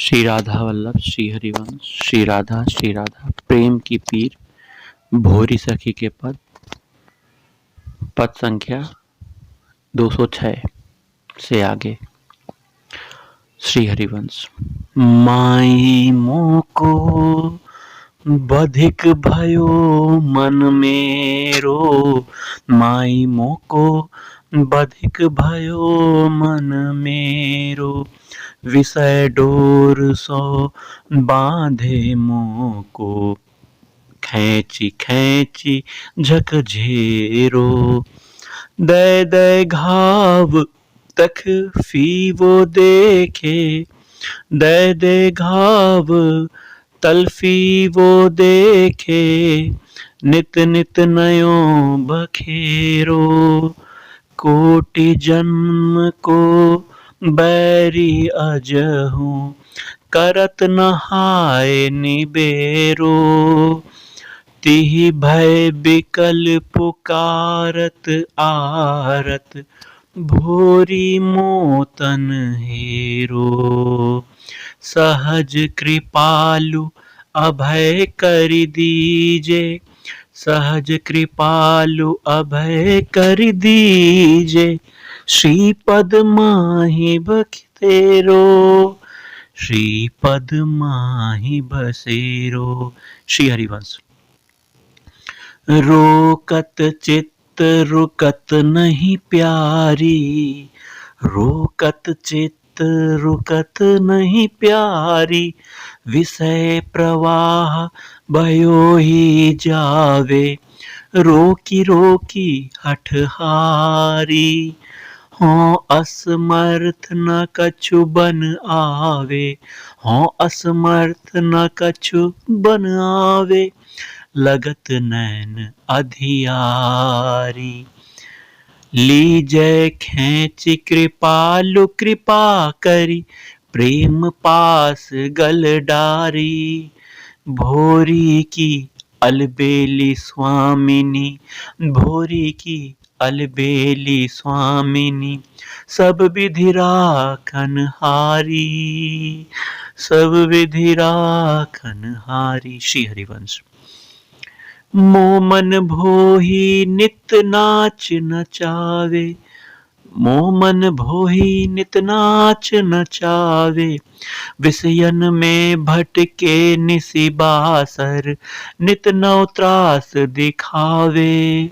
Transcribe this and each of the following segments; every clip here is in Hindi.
श्री राधा वल्लभ श्री हरिवंश श्री राधा प्रेम की पीर भोरी सखी के पद संख्या 206 से आगे। श्री हरिवंश। माई मोको बधिक भयो मन मेरो, माई मोको बधिक भयो मन मेरो, विषय डोर सो बांधे मोको, खैची खैची झकझेरो, दे दे घाव तक फीवो देखे, दे दे घाव तलफी वो देखे, नित नित नयो बखेरो, कोटि जन्म को बैरी अजहूं, करत नहाय निबेरो, तिहि भय बिकल पुकारत आरत, भोरी मोतन हेरो, सहज कृपालु अभय कर दीजे, सहज कृपालु अभय कर दीजे, श्रीपद माहि बखेरो, श्रीपद माहि बसेरो। श्री हरिवंश। रोकत चित्त रुकत नहीं प्यारी, रोकत चित्त रुकत नहीं प्यारी, विषय प्रवाह भयो ही जावे, रोकी रोकी हठहारी, हों असमर्थ न कछु बन आवे, हों असमर्थ न कछु बन आवे, लगत नैन अधियारी, लीजय खेच कृपालु कृपा करी, प्रेम पास गल डारी, भोरी की अलबेली स्वामिनी, भोरी की अलबेली स्वामिनी, सब विधि राखन हारी, सब विधि राखन हारी। श्री हरिवंश। मोमन भोही नित नाच नचावे, मोमन भोही नित नाच नचावे, विषयन में भटके निसि बासर, नित नव त्रास दिखावे,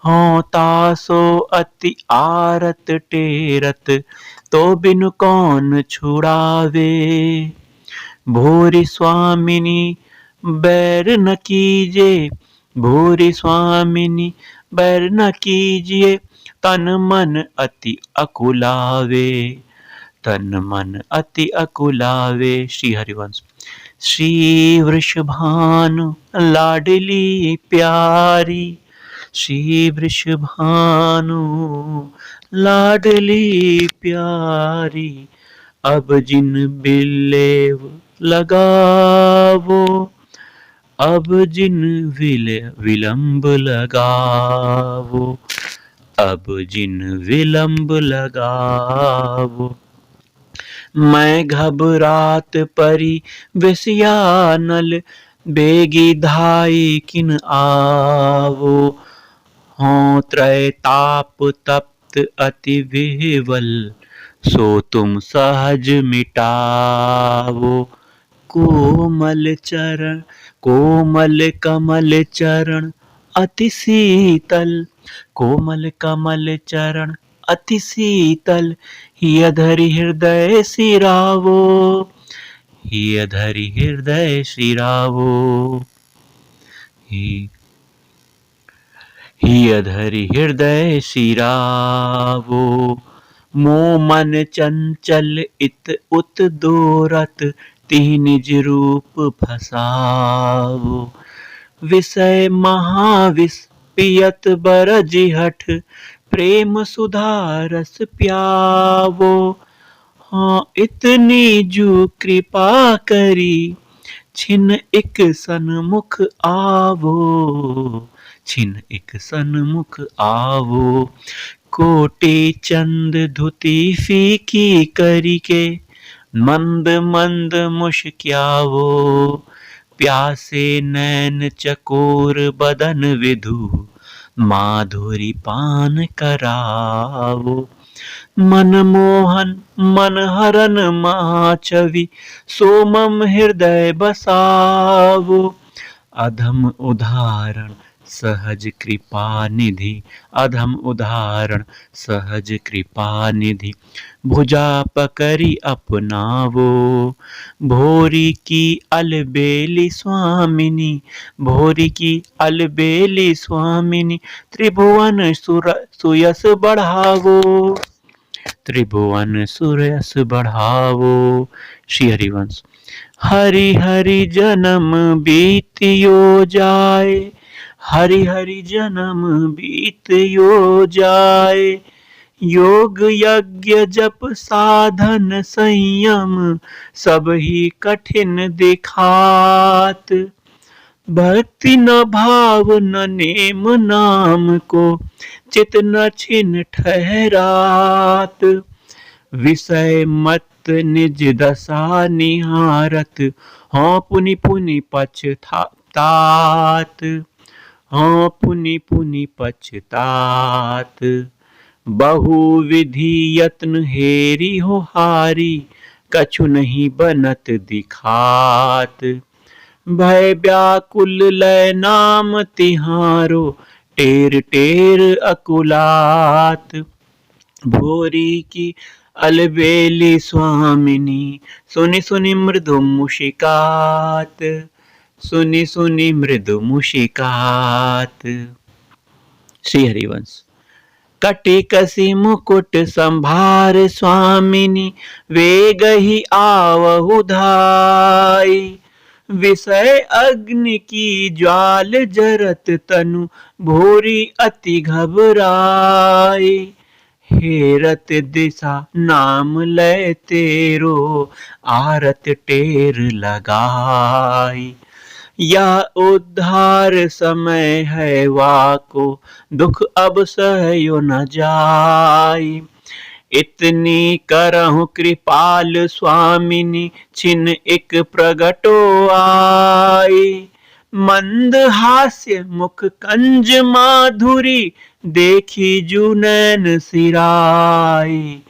हों तासो अति आरत टेरत, तो बिनु कौन छुड़ावे, भोरी स्वामिनी बैर न कीजे, भोरी स्वामिनी बैर न कीजिए, तन मन अति अकुलावे, तन मन अति अकुलावे। श्री हरिवंश। श्री वृषभानु लाडली प्यारी, श्री वृषभानु लाडली प्यारी, अब जिन बिलेव लगावो, अब जिन विलंब लगावो, अब जिन विलंब लगावो, मैं घबरात परी विषयानल, बेगी धाई किन आवो, हों त्रय ताप तप्त अति विह्वल, सो तुम सहज मिटावो, कोमल चरण कोमल कमल चरण अति शीतल, कोमल कमल चरण अति शीतल, हिय धरि हृदय सिरावो, हिय धरि हृदय सिरावो, हिय धरि हृदय सिरावो, मो मन चंचल इत उत दोरत, तिहि निज रूप फसावो, विषय महाविष पियत बरजि हठ, प्रेम सुधा रस प्यावो, हाँ इतनी जू कृपा करी, छिन एक सन्मुख आवो, छिन एक सन्मुख आवो, कोटि चंद धुति फीकी करी के, मंद मंद मुस्क्यावो, प्यासे नैन चकोर बदन विधु, माधुरी पान करावो। मनमोहन मनहरन महाछवि, सोमम हृदय बसावो। अधम उदाहरण सहज कृपा निधि, अधम उदाहरण सहज कृपा निधि, भुजा पकड़ी अपनावो। भोरी की अलबेली स्वामिनी, भोरी की अलबेली स्वामिनी, त्रिभुवन सुयस बढ़ावो, त्रिभुवन सुयस बढ़ावो। श्री हरिवंश। हरि हरि जन्म बीतियो जाए, हरि हरि जन्म बीतियो जाए। योग यज्ञ जप साधन संयम, सब ही कठिन दिखात। भक्ति न भाव न नेम नाम को, चित न छिन ठहरात। विषय मत निज दशा निहारत, हाँ पुनि पुनि पछतात, हाँ पुनि पुनि पछतात। बहुविधि यत्न हेरी हो हारी, कछु नहीं बनत दिखात। भय व्याकुल लय नाम तिहारो, टेर टेर अकुलात। भोरी की अलबेली स्वामिनी, सुनि सुनि मृदु मुशिकात, सुनि सुनि मृदु मुशिकात। श्री हरिवंश। कटी कसी मुकुट संभार स्वामिनी, वेगहि आवहु धाई। विषय अग्नि की ज्वाल जरत तनु, भोरी अति घबराई। हेरत दिशा नाम लय तेरो, आरत टेर लगाई। या उद्धार समय है वाको, दुख अब सहयो न जाई। इतनी करहु कृपाल स्वामिनी, छिन एक प्रगटो आई। मंद हास्य मुख कंज माधुरी, देखी जू नैन सिराई।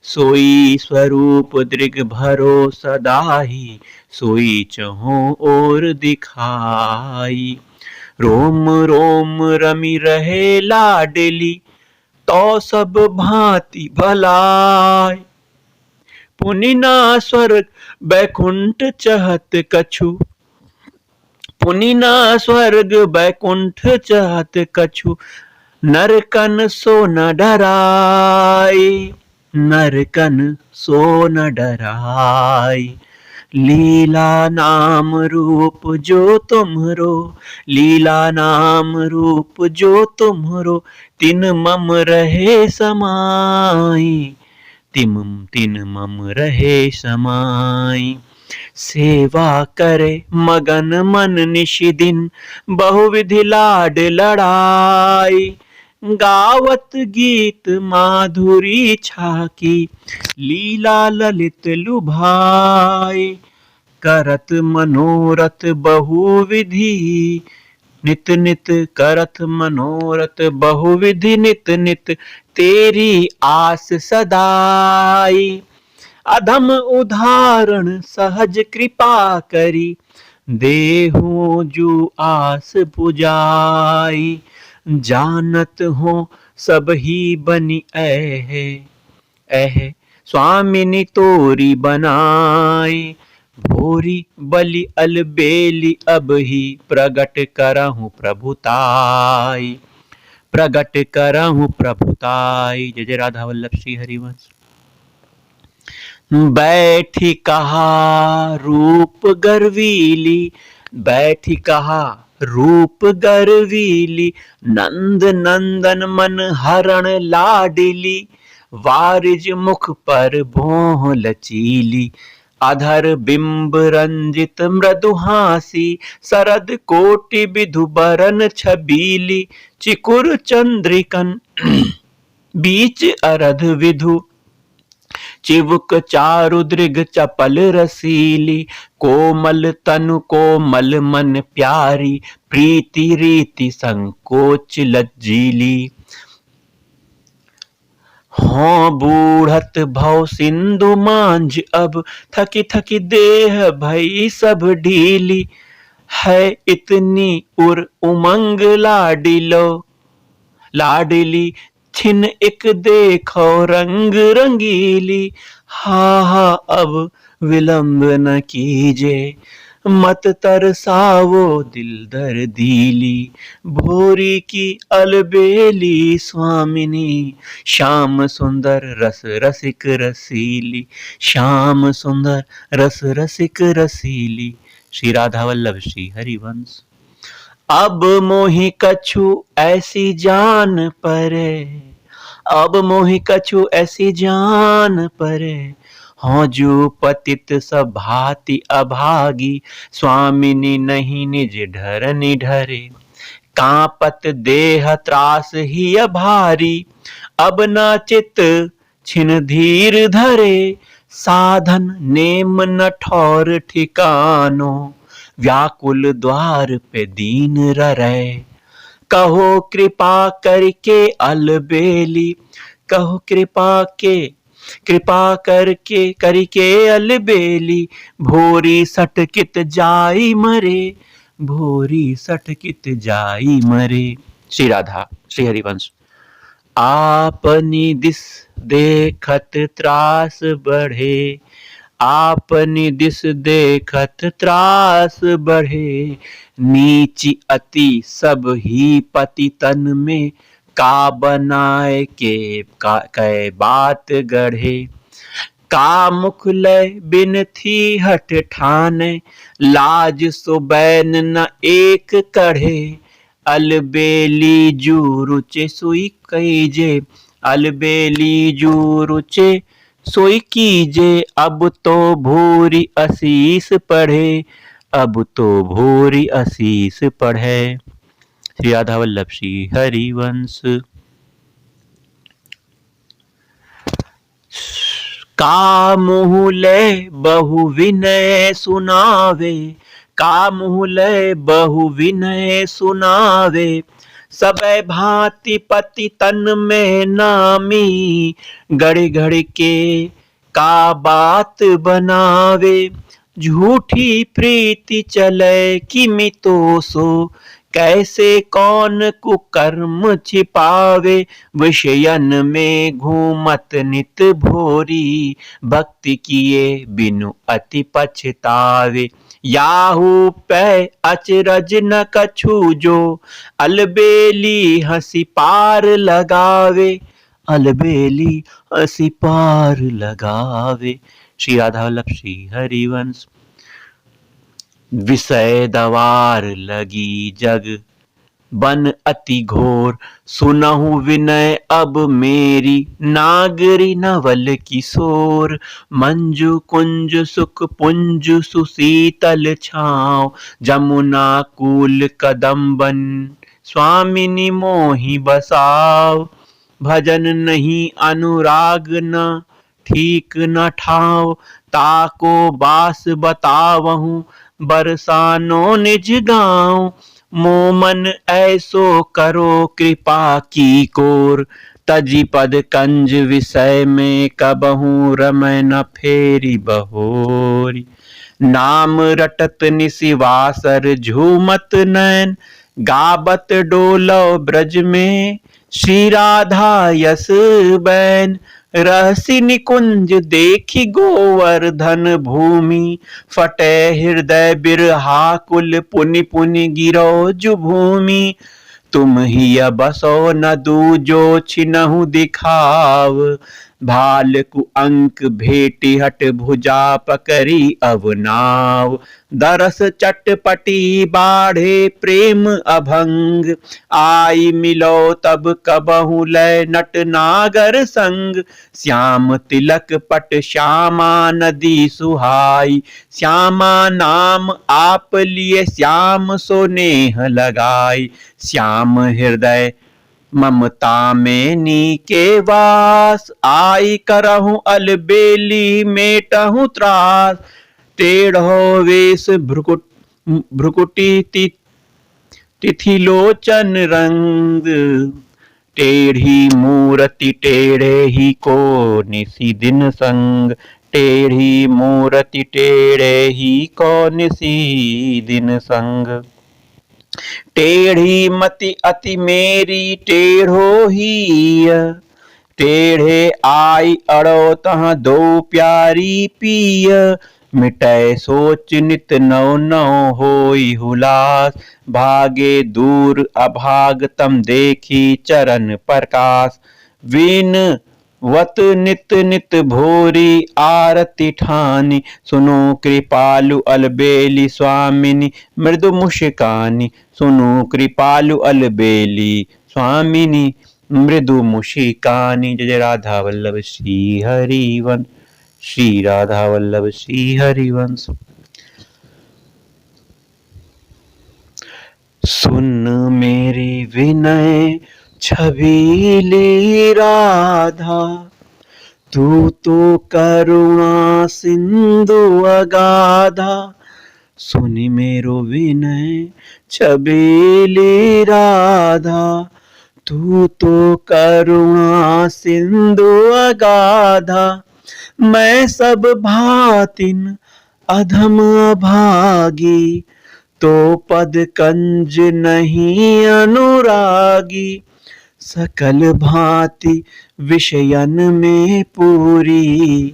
सोई स्वरूप दृग भरो सदाही, सोई चहों ओर दिखाई। रोम रोम रमी रहे लाडली, तो सब भांति भलाई। पुनि ना स्वर्ग बैकुंठ चहत कछु, पुनि ना स्वर्ग बैकुंठ चहत कछु। नरकन सो न डराई, नरकन सो न डराई। लीला नाम रूप जो तुम्हरो, लीला नाम रूप जो तुम्हरो, तिन मम रहे समाई, तिन मम रहे समाई। सेवा करे मगन मन निश दिन, बहुविधि लाड लड़ाई। गावत गीत माधुरी छाकी, लीला ललित लुभाई। करत मनोरथ बहुविधि, नित नित करत मनोरथ बहुविधि, नित नित तेरी आस सदाई। अधम उदाहरण सहज कृपा करी, देहु जू आस बुझाई। जानत हो सब ही बनी ऐह स्वामिनी तोरी बनाई। भोरी बलि अलबेली अब ही, प्रगट करहु प्रभुताई, प्रगट करहु प्रभुताई। जय जय राधा वल्लभ श्री हरिवंश। बैठी कहा रूप गर्वीली, बैठी कहा रूप गर्वीली, नंद नंदन मन हरण लाडली। वारिज मुख पर भौं लचीली, अधर बिंब रंजित मृदु हासी। शरद कोटि विधु बरन छबीली, चिकुर चंद्रिकन बीच अरध विधु। चिवुक चारु दृग चपल रसीली, कोमल तनु कोमल मन प्यारी, प्रीति रीति संकोच लज्जीली। हों बूढ़त भव सिंधु मांझ अब, थकी थकी देह भई सब ढीली, है इतनी उर उमंग लाडली, छिन एक देखो रंग रंगीली। हा अब विलंब न कीजे, मत तरसावो दिल दर्दीली। भोरी की अलबेली स्वामिनी, श्याम सुंदर रस रसिक रसीली, श्याम सुंदर रस रसिक रसीली। श्री राधा वल्लभ श्री हरिवंश। अब मोहि कछु ऐसी जान परे, अब मोहि कछु ऐसी जान परे, हों जो पतित सब भांति अभागी, स्वामिनी नहीं निज ढरनि ढरे। कांपत देह त्रास ही भारी, अब ना चित छिन धीर धरे। साधन नेम न ठौर ठिकानो, व्याकुल द्वार पे दीन ररै। कहो कृपा करके अलबेली, कहो कृपा करके अलबेली। भोरी सटकित जाई मरे, भोरी सटकित जाई मरे। श्री राधा श्री हरिवंश। आपनी दिस देखत त्रास बढ़े, आपनी दिस देखत त्रास बढ़े। नीची अति सब ही पति तन में, का बनाए के बात गढ़े। का मुख लय बिनथी हठ ठाने, लाज सुबैन न एक कढ़े। अलबेली जू रुचे सुई कीजे, अलबेली जू रुचे सोई कीजे। अब तो भूरी असीस पढ़े, अब तो भूरी असीस पढ़े। श्री राधा वल्लभ श्री हरिवंश। का मुँह ले बहु विनय सुनावे, का मुँह ले बहु विनय सुनावे। सबे भांति पति तन में नामी, गड़ गड़ के का बात बनावे। झूठी प्रीति चले किमि तो सो, कैसे कौन कुकर्म छिपावे। विषयन में घूमत नित भोरी, भक्ति किए बिनु अति पछतावे। याहू पै अचरज न कछु जो, अलबेली हंसी पार लगावे, अलबेली हंसी पार लगावे। श्री राधा वल्लभ श्री हरिवंश। विषय दवार लगी जग बन अति घोर, सुनहु विनय अब मेरी नागरी नवल किशोर। मंजु कुंज सुख पुंज सुशीतल छाँव, जमुना कूल कदम्बन स्वामिनी मोहि बसाव। भजन नहीं अनुराग न ठीक न ठाव, ताको बास बतावहूँ बरसानो निज गाँव। मोमन ऐसो करो कृपा की कोर, तजी पद कंज विषय में कबहूँ रमय न फेरी बहोरी। नाम रटत निशिवासर झूमत नैन, गाबत डोलो ब्रज में श्री राधा यस बैन। रहसि निकुंज देखी गोवर्धन भूमि, फटे हृदय बिरहाकुल पुनि पुनि गिरो जु भूमि। तुम ही बसो न दूजो छिनहु दिखाव, भाल कु अंक भेटी हट भुजा पकड़ी अवनाव। दरस चटपटी बाढ़े प्रेम अभंग, आई मिलो तब कबहु लय नट नागर संग। श्याम तिलक पट श्यामा नदी सुहाई, श्यामा नाम आप लिए श्याम सो नेह लगाई। श्याम हृदय ममता में नीके वास, आई करहूँ अलबेली मेटहूँ त्रास। टेढ़ो वेश भ्रुकुटी तिथि लोचन रंग, टेढ़ी मूरति टेढ़े ही को निसी दिन संग। टेढ़ी मूरति टेढ़े ही को निसी दिन संग। टेढ़ी मति अति मेरी टेढ़ो ही, टेढ़े आई अड़ो तहाँ दो प्यारी पिय। मिटै सोच नित नौ नौ होई हुलास, भागे दूर अभाग तम देखी चरण प्रकाश। विन वत नित नित भोरी आरती ठानी, सुनो कृपालु अलबेली स्वामिनी मृदु मुशिकानी। सुनो कृपालु अलबेली स्वामिनी मृदु मुशिकानी। जय जय राधा वल्लभ श्री हरिवंश, श्री राधा वल्लभ श्री हरिवंश। सुन मेरी विनय छबीली राधा, तू तो करुणा सिंधु अगाधा। सुनी मेरो विनय छबीली राधा, तू तो करुणा सिंधु अगाधा। मैं सब भातिन अधम अभागी, तो पद कंज नहीं अनुरागी। सकल भांति विषयन में पूरी,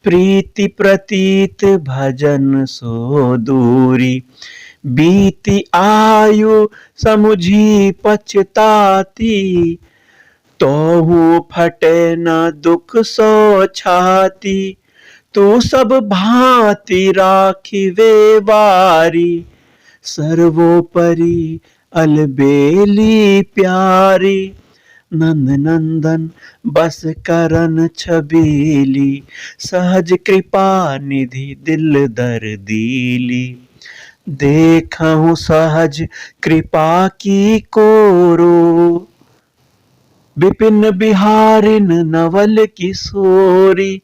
प्रीति प्रतीत भजन सो दूरी। बीती आयु समुझी पछताती, तोहू फटे न दुख सो छाती। तू सब भांति राखी वे बारी, सर्वोपरि अलबेली प्यारी। नंद नंदन बस करन छबीली, सहज कृपा निधि दिल दर्दीली। देखहूँ सहज कृपा की कोरो, विपिन बिहारिन नवल किशोरी।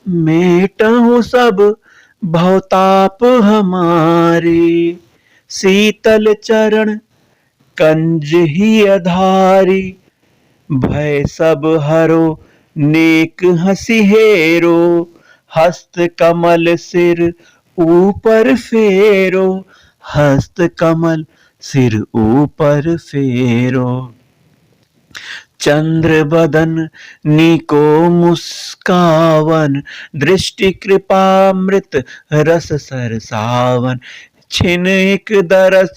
मेटहूँ सब भवताप हमारी, शीतल चरण कंज ही आधारी। भय सब हरो नेक हंसी हेरो, हस्त कमल सिर ऊपर फेरो। हस्त कमल सिर ऊपर फेरो। चंद्र बदन नीको मुस्कावन, दृष्टि कृपामृत रस सरसावन। छिन एक दरस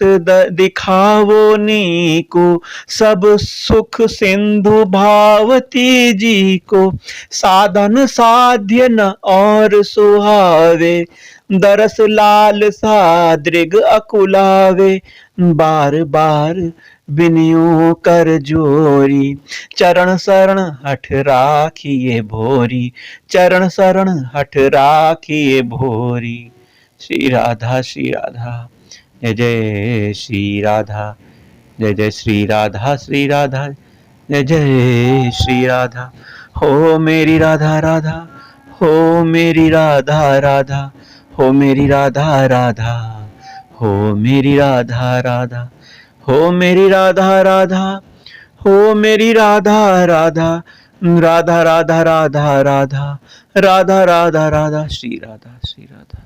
दिखावो नीको, सब सुख सिंधु भावती जी को। साधन साध्य न और सुहावे, दरस लाल सा दृग अकुलावे। बार बार बिनियो कर जोरी, चरण शरण हठ राखिए भोरी। चरण शरण हठ राखिए भोरी। श्री राधा श्री राधा, जय जय श्री राधा, जय जय श्री राधा श्री राधा, जय जय श्री राधा। हो मेरी राधा राधा, हो मेरी राधा राधा, हो मेरी राधा राधा, हो मेरी राधा राधा, हो मेरी राधा राधा, हो मेरी राधा राधा। राधा राधा राधा राधा, राधा राधा राधा, श्री राधा श्री राधा।